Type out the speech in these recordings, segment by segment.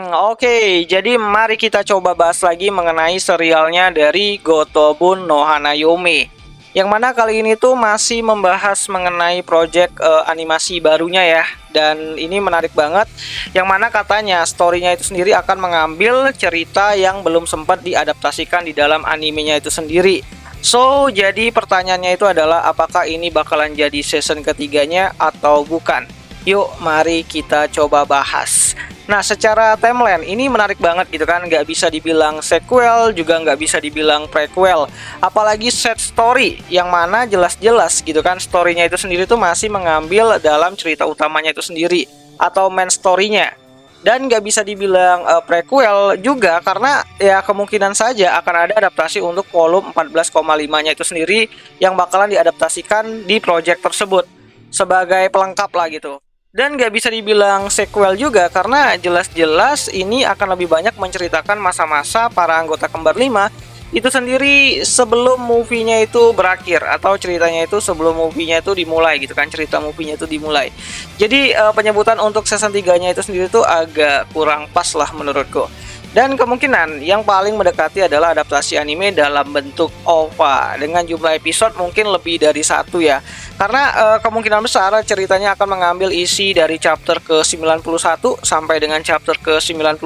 Oke, jadi mari kita coba bahas lagi mengenai serialnya dari Gotobun no Hanayome. Yang mana kali ini tuh masih membahas mengenai project animasi barunya ya. Dan ini menarik banget. Yang mana katanya storynya itu sendiri akan mengambil cerita yang belum sempat diadaptasikan di dalam animenya itu sendiri. So, jadi pertanyaannya itu adalah apakah ini bakalan jadi season ketiganya atau bukan? Yuk, mari kita coba bahas. Nah, secara timeline ini menarik banget gitu kan, nggak bisa dibilang sequel, juga nggak bisa dibilang prequel. Apalagi set story, yang mana jelas-jelas gitu kan, storynya itu sendiri tuh masih mengambil dalam cerita utamanya itu sendiri, atau main story-nya. Dan nggak bisa dibilang prequel juga, karena ya kemungkinan saja akan ada adaptasi untuk volume 14,5-nya itu sendiri, yang bakalan diadaptasikan di project tersebut, sebagai pelengkap lah gitu. Dan nggak bisa dibilang sequel juga karena jelas-jelas ini akan lebih banyak menceritakan masa-masa para anggota kembar 5 itu sendiri sebelum movie-nya itu berakhir, atau ceritanya itu sebelum movie-nya itu dimulai gitu kan, cerita movie-nya itu dimulai. Jadi penyebutan untuk season 3-nya itu sendiri tuh agak kurang pas lah menurutku. Dan kemungkinan yang paling mendekati adalah adaptasi anime dalam bentuk OVA dengan jumlah episode mungkin lebih dari satu ya. Karena kemungkinan besar ceritanya akan mengambil isi dari chapter ke-91 sampai dengan chapter ke-96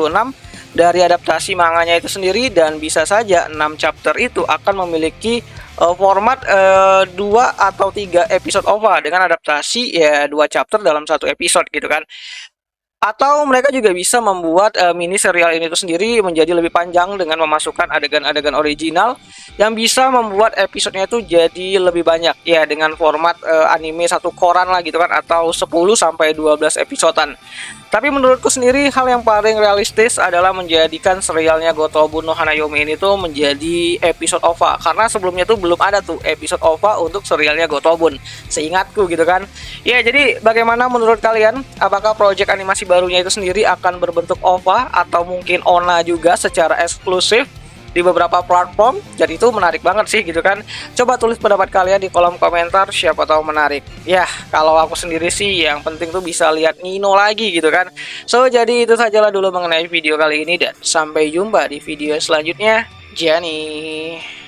dari adaptasi manganya itu sendiri, dan bisa saja 6 chapter itu akan memiliki format 2 atau 3 episode OVA dengan adaptasi ya 2 chapter dalam satu episode gitu kan. Atau mereka juga bisa membuat mini serial ini tuh sendiri menjadi lebih panjang dengan memasukkan adegan-adegan original yang bisa membuat episodenya itu jadi lebih banyak ya, dengan format anime satu koran lah gitu kan, atau 10 sampai 12 episodean. Tapi menurutku sendiri hal yang paling realistis adalah menjadikan serialnya Gotobun no Hanayome ini tuh menjadi episode OVA, karena sebelumnya tuh belum ada tuh episode OVA untuk serialnya Gotobun, seingatku gitu kan. Ya, jadi bagaimana menurut kalian? Apakah project animasi barunya itu sendiri akan berbentuk OVA atau mungkin ONA juga secara eksklusif di beberapa platform? Jadi itu menarik banget sih gitu kan. Coba tulis pendapat kalian di kolom komentar, siapa tahu menarik. Ya, kalau aku sendiri sih yang penting tuh bisa lihat Nino lagi gitu kan. So, jadi itu sajalah dulu mengenai video kali ini, dan sampai jumpa di video selanjutnya. Jani.